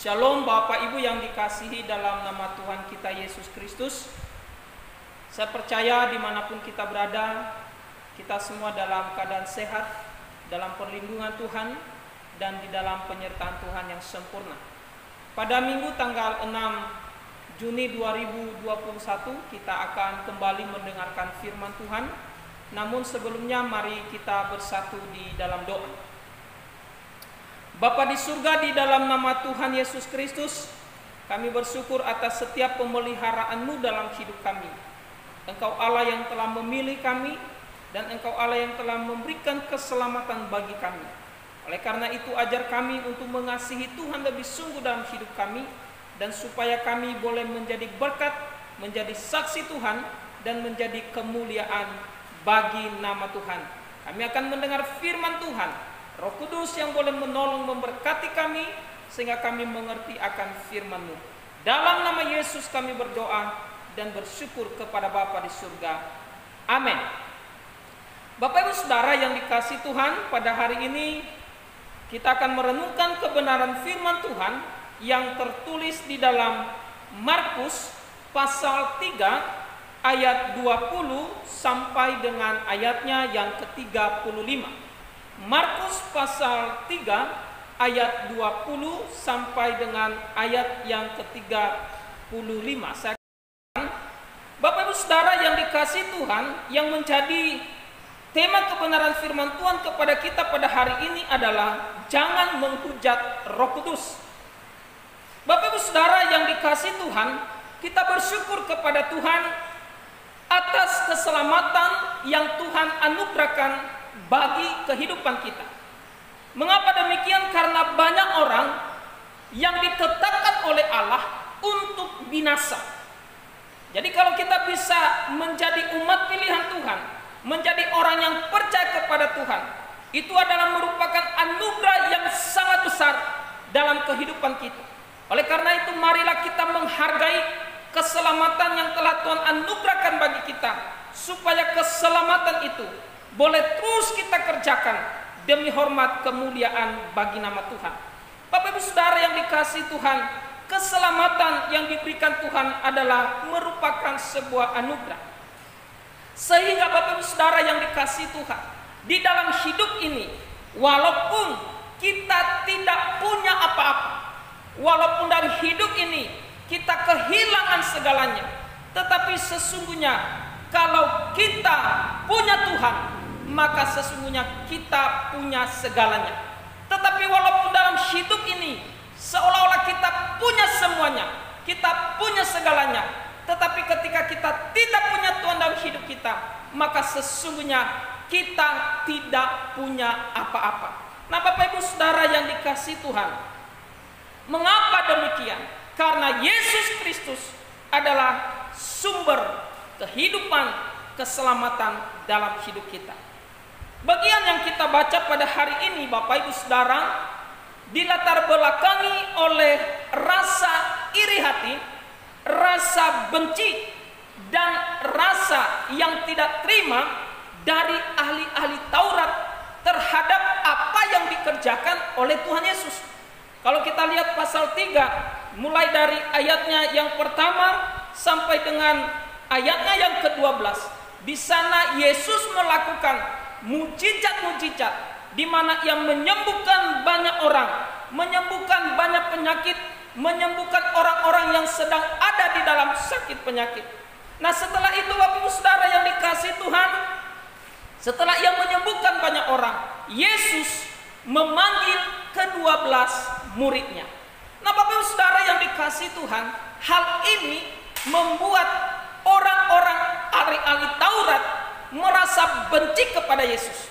Shalom Bapak Ibu yang dikasihi dalam nama Tuhan kita Yesus Kristus. Saya percaya dimanapun kita berada, kita semua dalam keadaan sehat, dalam perlindungan Tuhan, dan di dalam penyertaan Tuhan yang sempurna. Pada minggu tanggal 6 Juni 2021 kita akan kembali mendengarkan firman Tuhan. Namun sebelumnya mari kita bersatu di dalam doa. Bapa di surga, di dalam nama Tuhan Yesus Kristus, kami bersyukur atas setiap pemeliharaan-Mu dalam hidup kami. Engkau Allah yang telah memilih kami, dan Engkau Allah yang telah memberikan keselamatan bagi kami. Oleh karena itu ajar kami untuk mengasihi Tuhan lebih sungguh dalam hidup kami, dan supaya kami boleh menjadi berkat, menjadi saksi Tuhan, dan menjadi kemuliaan bagi nama Tuhan. Kami akan mendengar firman Tuhan. Roh Kudus yang boleh menolong memberkati kami sehingga kami mengerti akan firman-Mu. Dalam nama Yesus kami berdoa dan bersyukur kepada Bapa di surga. Amin. Bapak Ibu Saudara yang dikasihi Tuhan, pada hari ini kita akan merenungkan kebenaran firman Tuhan yang tertulis di dalam Markus pasal 3 ayat 20 sampai dengan ayatnya yang ke-35. Markus pasal 3 ayat 20 sampai dengan ayat yang ke-35. Saya katakan, Bapak Ibu Saudara yang dikasihi Tuhan, yang menjadi tema kebenaran firman Tuhan kepada kita pada hari ini adalah jangan menghujat Roh Kudus. Bapak Ibu Saudara yang dikasihi Tuhan, kita bersyukur kepada Tuhan atas keselamatan yang Tuhan anugerahkan bagi kehidupan kita. Mengapa demikian? Karena banyak orang yang ditetapkan oleh Allah untuk binasa. Jadi kalau kita bisa menjadi umat pilihan Tuhan, menjadi orang yang percaya kepada Tuhan, itu adalah merupakan anugerah yang sangat besar dalam kehidupan kita. Oleh karena itu marilah kita menghargai keselamatan yang telah Tuhan anugerahkan bagi kita, supaya keselamatan itu boleh terus kita kerjakan demi hormat kemuliaan bagi nama Tuhan. Bapak Ibu Saudara yang dikasihi Tuhan, keselamatan yang diberikan Tuhan adalah merupakan sebuah anugerah. Sehingga Bapak Ibu Saudara yang dikasihi Tuhan, di dalam hidup ini, walaupun kita tidak punya apa-apa, walaupun dari hidup ini kita kehilangan segalanya, tetapi sesungguhnya kalau kita punya Tuhan, maka sesungguhnya kita punya segalanya. Tetapi walaupun dalam hidup ini seolah-olah kita punya semuanya, kita punya segalanya, tetapi ketika kita tidak punya Tuhan dalam hidup kita, maka sesungguhnya kita tidak punya apa-apa. Nah Bapak Ibu Saudara yang dikasihi Tuhan, mengapa demikian? Karena Yesus Kristus adalah sumber kehidupan, keselamatan dalam hidup kita. Bagian yang kita baca pada hari ini Bapak Ibu Saudara, dilatar belakangi oleh rasa iri hati, rasa benci, dan rasa yang tidak terima dari ahli-ahli Taurat terhadap apa yang dikerjakan oleh Tuhan Yesus. Kalau kita lihat pasal 3, mulai dari ayatnya yang pertama sampai dengan ayatnya yang ke-12, di sana Yesus melakukan mujizat-mujizat di mana Ia menyembuhkan banyak orang, menyembuhkan banyak penyakit, menyembuhkan orang-orang yang sedang ada di dalam sakit penyakit. Nah, setelah itu Bapak Ibu Saudara yang dikasihi Tuhan, setelah Ia menyembuhkan banyak orang, Yesus memanggil ke-12 muridnya. Nah, Bapak Ibu Saudara yang dikasihi Tuhan, hal ini membuat orang-orang ahli-ahli Taurat merasa benci kepada Yesus.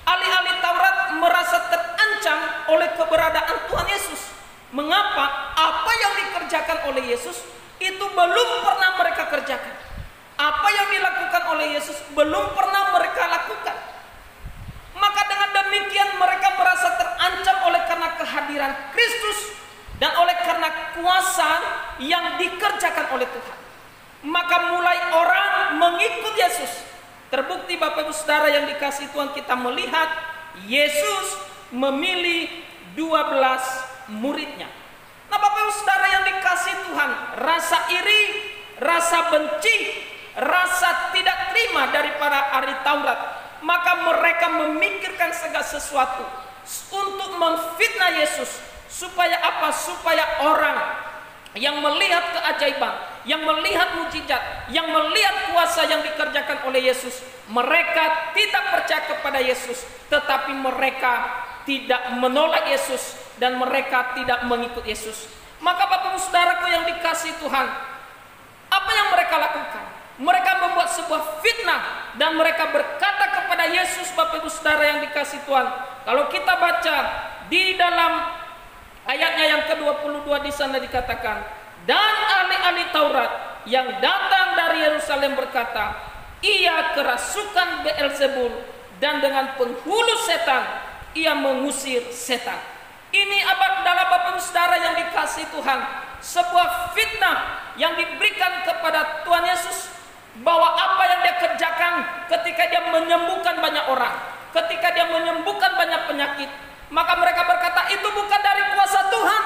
Ahli-ahli Taurat merasa terancam oleh keberadaan Tuhan Yesus. Mengapa? Apa yang dikerjakan oleh Yesus itu belum pernah mereka kerjakan. Apa yang dilakukan oleh Yesus belum pernah mereka lakukan. Maka dengan demikian mereka merasa terancam oleh karena kehadiran Kristus dan oleh karena kuasa yang dikerjakan oleh Tuhan. Maka mulai orang mengikut Yesus. Terbukti Bapak Ibu Saudara yang dikasihi Tuhan, kita melihat Yesus memilih 12 muridnya. Nah Bapak rasa benci, rasa tidak terima daripada ahli Taurat, maka mereka memikirkan segala sesuatu untuk memfitnah Yesus. Supaya apa? Supaya orang yang melihat keajaiban, yang melihat mujizat, yang melihat kuasa yang dikerjakan oleh Yesus, mereka tidak percaya kepada Yesus, tetapi mereka tidak menolak Yesus dan mereka tidak mengikut Yesus. Maka Bapak Ibu Saudaraku yang dikasihi Tuhan, apa yang mereka lakukan? Mereka membuat sebuah fitnah dan mereka berkata kepada Yesus. Bapak Ibu Saudara yang dikasihi Tuhan, kalau kita baca di dalam ayatnya yang ke-22 di sana dikatakan, dan ahli-ahli Taurat yang datang dari Yerusalem berkata, ia kerasukan Beelzebul dan dengan penghulu setan ia mengusir setan. Ini adalah Bapak Ibu Saudara yang dikasihi Tuhan, sebuah fitnah yang diberikan kepada Tuhan Yesus, bahwa apa yang dia kerjakan ketika dia menyembuhkan banyak orang, ketika dia menyembuhkan banyak penyakit, maka mereka berkata itu bukan dari kuasa Tuhan,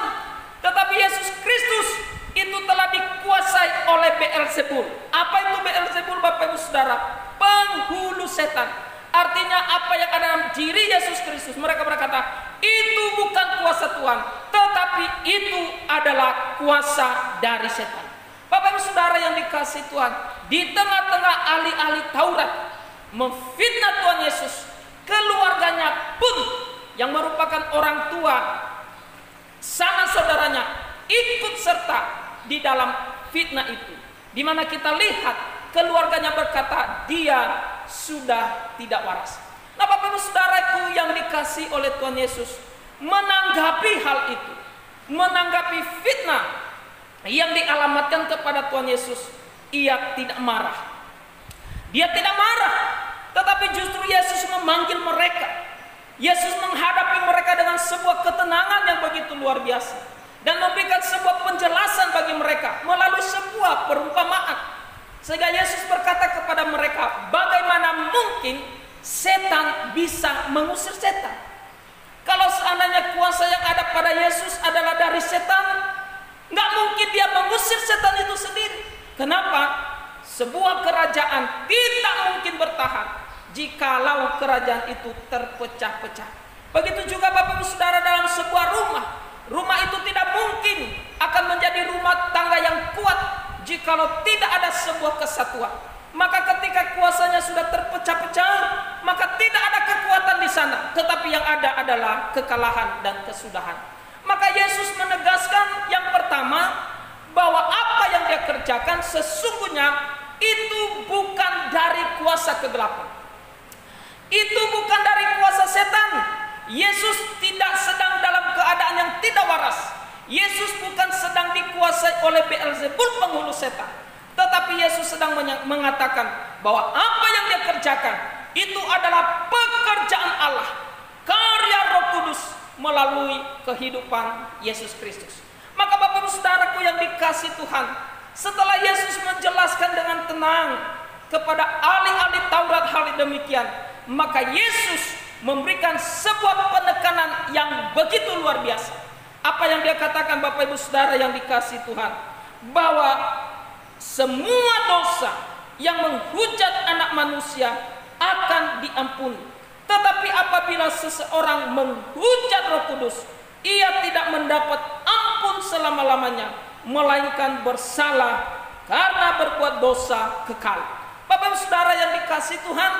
tetapi Yesus Kristus itu telah dikuasai oleh Beelzebul. Apa itu Beelzebul Bapak Ibu Saudara? Penghulu setan. Artinya apa yang ada dalam diri Yesus Kristus, mereka berkata itu bukan kuasa Tuhan, tetapi itu adalah kuasa dari setan. Bapak Ibu Saudara yang dikasihi Tuhan, di tengah-tengah ahli-ahli Taurat memfitnah Tuhan Yesus, keluarganya pun yang merupakan orang tua, sama saudaranya ikut serta di dalam fitnah itu, di mana kita lihat keluarganya berkata dia sudah tidak waras. Nah Bapak Ibu Saudaraku yang dikasihi oleh Tuhan Yesus, menanggapi hal itu, menanggapi fitnah yang dialamatkan kepada Tuhan Yesus, ia tidak marah. Dia tidak marah, tetapi justru Yesus memanggil mereka. Yesus menghadapi mereka dengan sebuah ketenangan yang begitu luar biasa, dan memberikan sebuah penjelasan bagi mereka melalui sebuah perumpamaan. Sehingga Yesus berkata kepada mereka, bagaimana mungkin setan bisa mengusir setan? Kalau seandainya kuasa yang ada pada Yesus adalah dari setan, nggak mungkin dia mengusir setan itu sendiri. Kenapa? Sebuah kerajaan tidak mungkin bertahan jikalau kerajaan itu terpecah-pecah. Begitu juga Bapak Ibu Saudara dalam sebuah rumah. Rumah itu tidak mungkin akan menjadi rumah tangga yang kuat jikalau tidak ada sebuah kesatuan. Maka ketika kuasanya sudah terpecah-pecah, maka tidak ada kekuatan di sana, tetapi yang ada adalah kekalahan dan kesudahan. Maka Yesus menegaskan yang pertama, bahwa apa yang dia kerjakan sesungguhnya itu bukan dari kuasa kegelapan, itu bukan dari kuasa setan. Yesus tidak sedang dalam keadaan yang tidak waras. Yesus bukan sedang dikuasai oleh Beelzebul penghulu setan, tetapi Yesus sedang mengatakan bahwa apa yang dia kerjakan itu adalah pekerjaan Allah, karya Roh Kudus melalui kehidupan Yesus Kristus. Maka Bapak Ibu Saudaraku yang dikasihi Tuhan, setelah Yesus menjelaskan dengan tenang kepada ahli-ahli Taurat hal demikian, maka Yesus memberikan sebuah penekanan yang begitu luar biasa. Apa yang dia katakan Bapak Ibu Saudara yang dikasihi Tuhan, bahwa semua dosa yang menghujat anak manusia akan diampuni. Tetapi apabila seseorang menghujat Roh Kudus, ia tidak mendapat ampun selama-lamanya, melainkan bersalah karena berbuat dosa kekal. Bapak Ibu Saudara yang dikasihi Tuhan,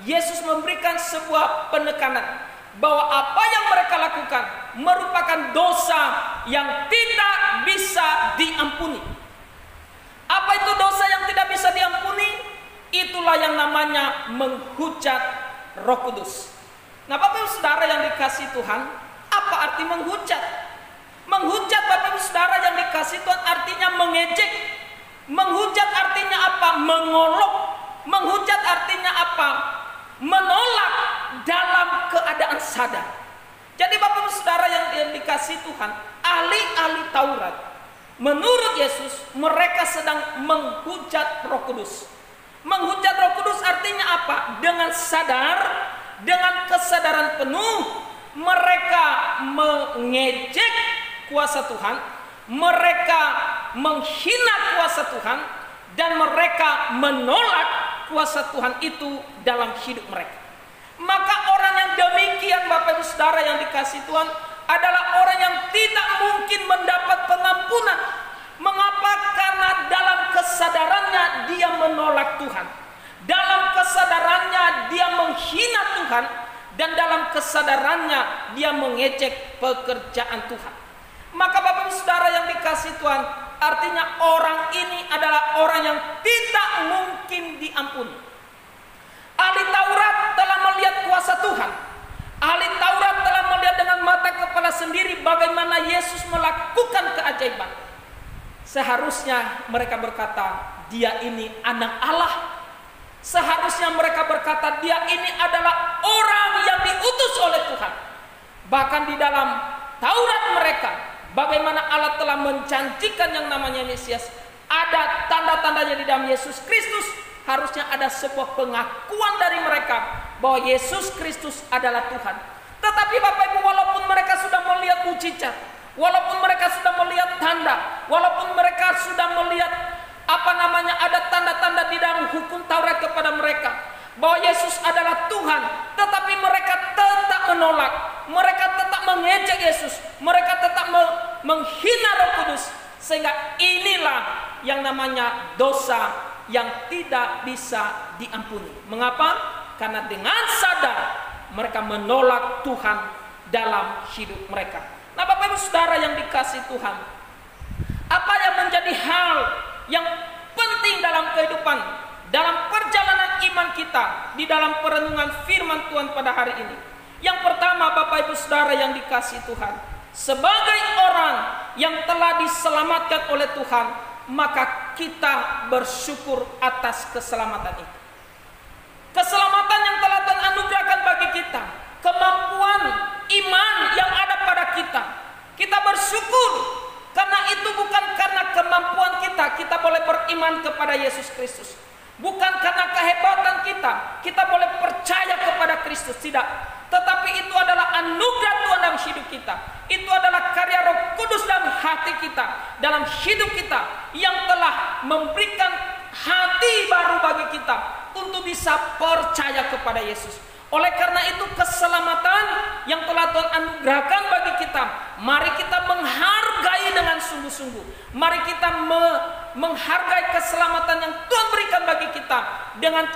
Yesus memberikan sebuah penekanan bahwa apa yang mereka lakukan merupakan dosa yang tidak bisa diampuni. Apa itu dosa yang tidak bisa diampuni? Itulah yang namanya menghujat Roh Kudus. Nah Bapak Ibu Saudara yang dikasihi Tuhan, apa arti menghujat? Menghujat Bapak Ibu Saudara yang dikasihi Tuhan artinya mengejek. Menghujat artinya apa? Mengolok. Menghujat artinya apa? Menolak dalam keadaan sadar. Jadi Bapak Ibu Saudara yang dikasihi Tuhan, ahli-ahli Taurat, menurut Yesus mereka sedang menghujat Roh Kudus. Menghujat Roh Kudus artinya apa? Dengan sadar, dengan kesadaran penuh, mereka mengejek kuasa Tuhan, mereka menghina kuasa Tuhan, dan mereka menolak kuasa Tuhan itu dalam hidup mereka. Maka orang yang demikian, Bapak Ibu Saudara yang dikasihi Tuhan, adalah orang yang tidak mungkin mendapat pengampunan. Mengapa? Karena dalam kesadarannya dia menolak Tuhan. Dalam kesadarannya dia menghina Tuhan. Dan dalam kesadarannya dia mengejek pekerjaan Tuhan. Maka Bapak Ibu Saudara yang dikasihi Tuhan, artinya orang ini adalah orang yang tidak mungkin diampuni. Ahli Taurat telah melihat kuasa Tuhan. Ahli Taurat telah melihat dengan mata kepala sendiri bagaimana Yesus melakukan keajaiban. Seharusnya mereka berkata, dia ini anak Allah. Seharusnya mereka berkata, dia ini adalah orang yang diutus oleh Tuhan. Bahkan di dalam Taurat mereka, bagaimana Allah telah menjanjikan yang namanya Mesias, ada tanda-tandanya di dalam Yesus Kristus. Harusnya ada sebuah pengakuan dari mereka bahwa Yesus Kristus adalah Tuhan. Tetapi Bapak Ibu, walaupun mereka sudah melihat mujizat, walaupun mereka sudah melihat tanda, walaupun mereka sudah melihat ada tanda-tanda di dalam hukum Taurat kepada mereka bahwa Yesus adalah Tuhan, tetapi mereka tetap menolak, mereka tetap mengejek Yesus, mereka tetap menghina Roh Kudus, sehingga inilah yang namanya dosa yang tidak bisa diampuni. Mengapa? Karena dengan sadar mereka menolak Tuhan dalam hidup mereka. Nah, Bapak Ibu Saudara yang dikasihi Tuhan, apa yang menjadi hal yang penting dalam kehidupan, dalam perjalanan iman kita di dalam perenungan firman Tuhan pada hari ini? Yang pertama, Bapak Ibu Saudara yang dikasihi Tuhan, sebagai orang yang telah diselamatkan oleh Tuhan, maka kita bersyukur atas keselamatan itu. Keselamatan yang telah Tuhan anugerahkan bagi kita, kemampuan iman yang ada pada kita, kita bersyukur. Karena itu bukan karena kemampuan kita boleh beriman kepada Yesus Kristus. Bukan karena kehebatan kita boleh percaya kepada Kristus, tidak. Tetapi itu adalah anugerah Tuhan dalam hidup kita. Itu adalah karya Roh Kudus dalam hati kita, dalam hidup kita, yang telah memberikan hati baru bagi kita untuk bisa percaya kepada Yesus. Oleh karena itu, keselamatan yang telah Tuhan anugerahkan bagi kita, mari kita menghargai dengan sungguh-sungguh. Mari kita menghargai keselamatan yang Tuhan berikan bagi kita dengan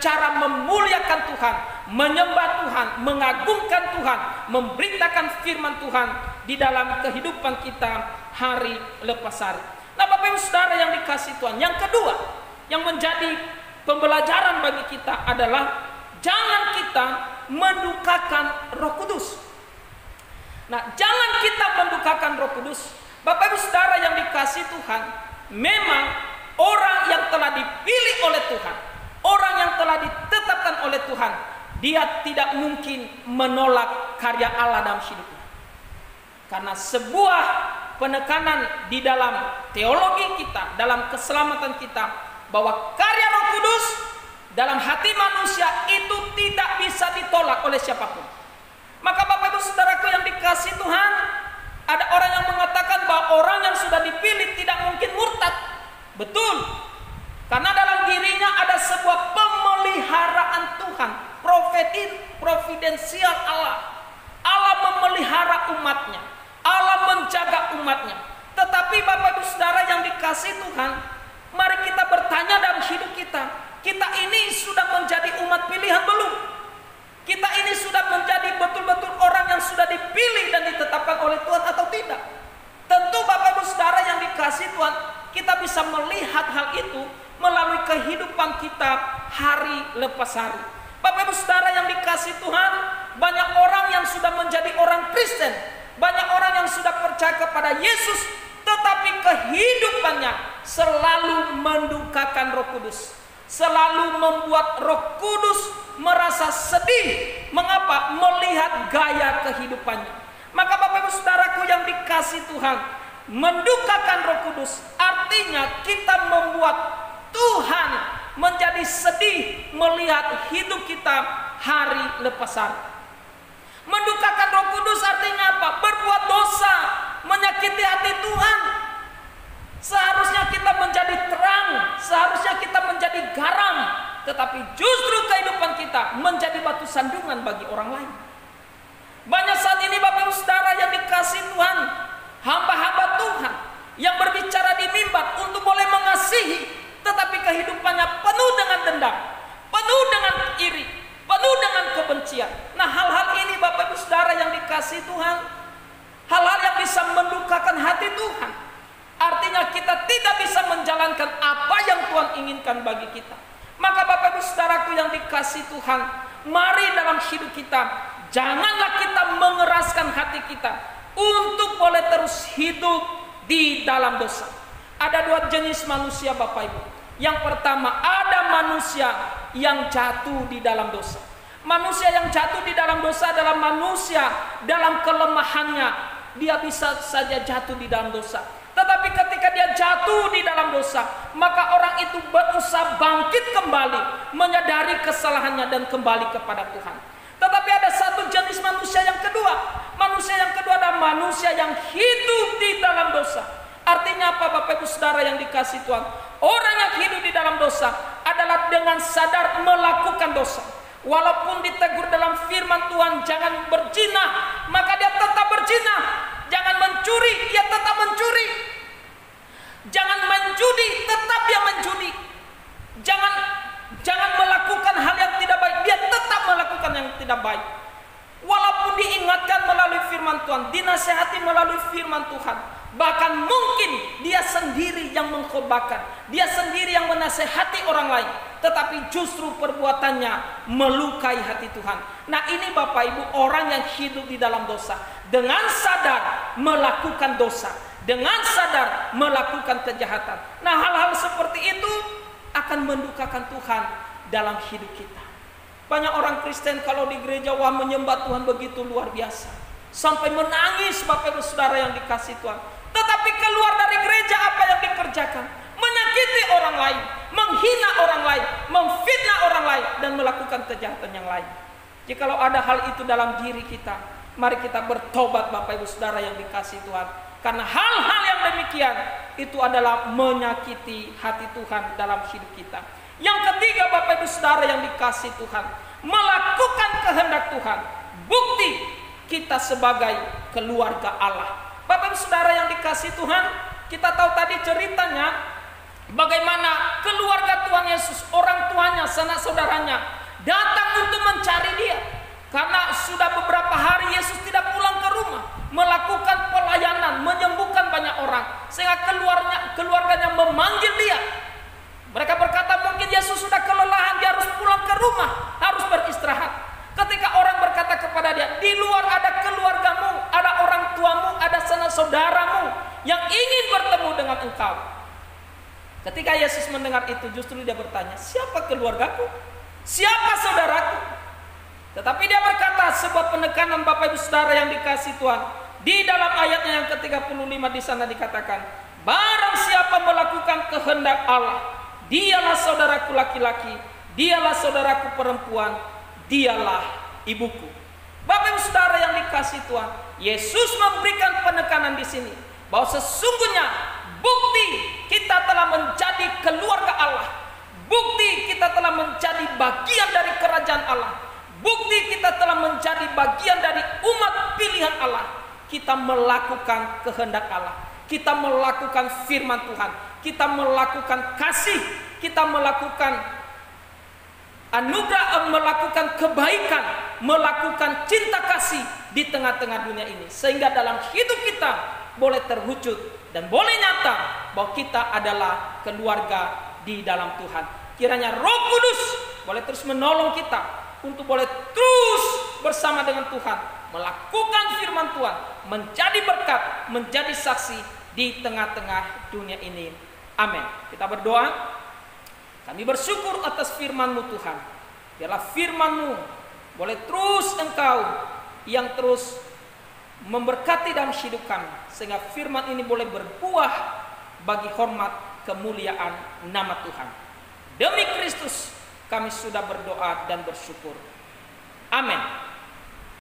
cara memuliakan Tuhan, menyembah Tuhan, mengagungkan Tuhan, memberitakan firman Tuhan di dalam kehidupan kita hari lepas hari. Nah, Bapak Ibu Saudara yang dikasihi Tuhan, yang kedua yang menjadi pembelajaran bagi kita adalah jangan kita mendukakan Roh Kudus. Nah, jangan kita mendukakan Roh Kudus. Bapak Ibu Saudara yang dikasihi Tuhan, memang orang yang telah dipilih oleh Tuhan, orang yang telah ditetapkan oleh Tuhan, dia tidak mungkin menolak karya Allah dalam hidupnya. Karena sebuah penekanan di dalam teologi kita, dalam keselamatan kita, bahwa karya Roh Kudus dalam hati manusia itu tidak bisa ditolak oleh siapapun. Maka Bapak Ibu Saudaraku yang dikasihi Tuhan, ada orang yang mengatakan bahwa orang yang sudah dipilih tidak mungkin murtad. Betul. Karena dalam dirinya ada sebuah pemeliharaan Tuhan, providensial Allah. Allah memelihara umatnya, Allah menjaga umatnya. Tetapi Bapak Ibu Saudara yang dikasihi Tuhan, mari kita bertanya dalam hidup kita, kita ini sudah menjadi umat pilihan belum? Kita ini sudah menjadi betul-betul orang yang sudah dipilih dan ditetapkan oleh Tuhan atau tidak? Tentu Bapak Ibu Saudara yang dikasihi Tuhan, kita bisa melihat hal itu melalui kehidupan kita hari lepas hari. Bapak Ibu Saudara yang dikasihi Tuhan, banyak orang yang sudah menjadi orang Kristen, banyak orang yang sudah percaya kepada Yesus, tetapi kehidupannya selalu mendukakan Roh Kudus, selalu membuat Roh Kudus merasa sedih. Mengapa? Melihat gaya kehidupannya. Maka Bapak Ibu Saudaraku yang dikasihi Tuhan, mendukakan Roh Kudus artinya kita membuat Tuhan menjadi sedih melihat hidup kita hari lepas hari. Mendukakan Roh Kudus artinya apa? Berbuat dosa, menyakiti hati Tuhan. Seharusnya kita menjadi terang sandungan bagi orang lain. Banyak saat ini Bapak Ibu Saudara yang dikasihi Tuhan, hamba-hamba Tuhan yang berbicara di mimbar untuk boleh mengasihi, tetapi kehidupannya penuh dengan dendam, penuh dengan iri, penuh dengan kebencian. Nah, hal-hal ini Bapak Ibu Saudara yang dikasihi Tuhan, hal-hal yang bisa mendukakan hati Tuhan. Artinya kita tidak bisa menjalankan apa yang Tuhan inginkan bagi kita. Maka Bapak Ibu Saudaraku yang dikasihi Tuhan, mari dalam hidup kita, janganlah kita mengeraskan hati kita untuk boleh terus hidup di dalam dosa. Ada dua jenis manusia Bapak Ibu. Yang pertama, ada manusia yang jatuh di dalam dosa. Manusia yang jatuh di dalam dosa adalah manusia dalam kelemahannya, dia bisa saja jatuh di dalam dosa. Tetapi ketika dia jatuh di dalam dosa, maka orang itu berusaha bangkit kembali, menyadari kesalahannya dan kembali kepada Tuhan. Tetapi ada satu jenis manusia yang kedua. Manusia yang kedua adalah manusia yang hidup di dalam dosa. Artinya apa Bapak Ibu Saudara yang dikasihi Tuhan? Orang yang hidup di dalam dosa adalah dengan sadar melakukan dosa. Walaupun ditegur dalam firman Tuhan, jangan berzina, maka dia tetap berzina. Jangan mencuri, dia tetap mencuri. Jangan menjudi, tetap dia menjudi. Jangan melakukan hal yang tidak baik, dia tetap melakukan yang tidak baik. Walaupun diingatkan melalui firman Tuhan, dinasihati melalui firman Tuhan, bahkan mungkin dia sendiri yang mengkhotbahkan, dia sendiri yang menasihati orang lain, tetapi justru perbuatannya melukai hati Tuhan. Nah, ini Bapak Ibu, orang yang hidup di dalam dosa, dengan sadar melakukan dosa, dengan sadar melakukan kejahatan. Nah, hal-hal seperti itu akan mendukakan Tuhan dalam hidup kita. Banyak orang Kristen kalau di gereja, wah, menyembah Tuhan begitu luar biasa, sampai menangis Bapak Ibu Saudara yang dikasihi Tuhan. Tetapi keluar dari gereja, apa yang dikerjakan? Menyakiti orang lain, menghina orang lain, memfitnah orang lain, dan melakukan kejahatan yang lain. Jikalau ada hal itu dalam diri kita, mari kita bertobat Bapak Ibu Saudara yang dikasihi Tuhan. Karena hal-hal yang demikian itu adalah menyakiti hati Tuhan dalam hidup kita. Yang ketiga Bapak Ibu Saudara yang dikasihi Tuhan, melakukan kehendak Tuhan. Bukti kita sebagai keluarga Allah. Bapak Ibu Saudara yang dikasihi Tuhan, kita tahu tadi ceritanya bagaimana keluarga Tuhan Yesus, orang tuanya, sanak saudaranya datang untuk mencari dia. Karena sudah beberapa hari Yesus tidak pulang ke rumah, melakukan pelayanan, menyembuhkan banyak orang, sehingga keluarganya memanggil dia. Mereka berkata, mungkin Yesus sudah kelelahan, dia harus pulang ke rumah, harus beristirahat. Ketika orang berkata kepada dia, di luar ada keluargamu, ada orang tuamu, ada sanak saudaramu yang ingin bertemu dengan engkau. Ketika Yesus mendengar itu, justru dia bertanya, siapa keluargaku? Siapa saudaraku? Tetapi dia berkata, sebuah penekanan Bapak Ibu Saudara yang dikasihi Tuhan. Di dalam ayatnya yang ke-35 di sana dikatakan, barang siapa melakukan kehendak Allah, dialah saudaraku laki-laki, dialah saudaraku perempuan, dialah ibuku. Bapak Ibu Saudara yang dikasihi Tuhan, Yesus memberikan penekanan di sini bahwa sesungguhnya bukti kita telah menjadi keluarga Allah, bukti kita telah menjadi bagian dari kerajaan Allah, bukti kita telah menjadi bagian dari umat pilihan Allah. Kita melakukan kehendak Allah, kita melakukan firman Tuhan, kita melakukan kasih, kita melakukan anugerah, melakukan kebaikan, melakukan cinta kasih di tengah-tengah dunia ini, sehingga dalam hidup kita boleh terwujud dan boleh nyata bahwa kita adalah keluarga di dalam Tuhan. Kiranya Roh Kudus boleh terus menolong kita untuk boleh terus bersama dengan Tuhan, melakukan firman Tuhan, menjadi berkat, menjadi saksi di tengah-tengah dunia ini. Amin. Kita berdoa. Kami bersyukur atas firman-Mu Tuhan. Biarlah firman-Mu boleh terus Engkau yang terus memberkati dalam hidup kami, sehingga firman ini boleh berbuah bagi hormat kemuliaan nama Tuhan. Demi Kristus kami sudah berdoa dan bersyukur. Amin.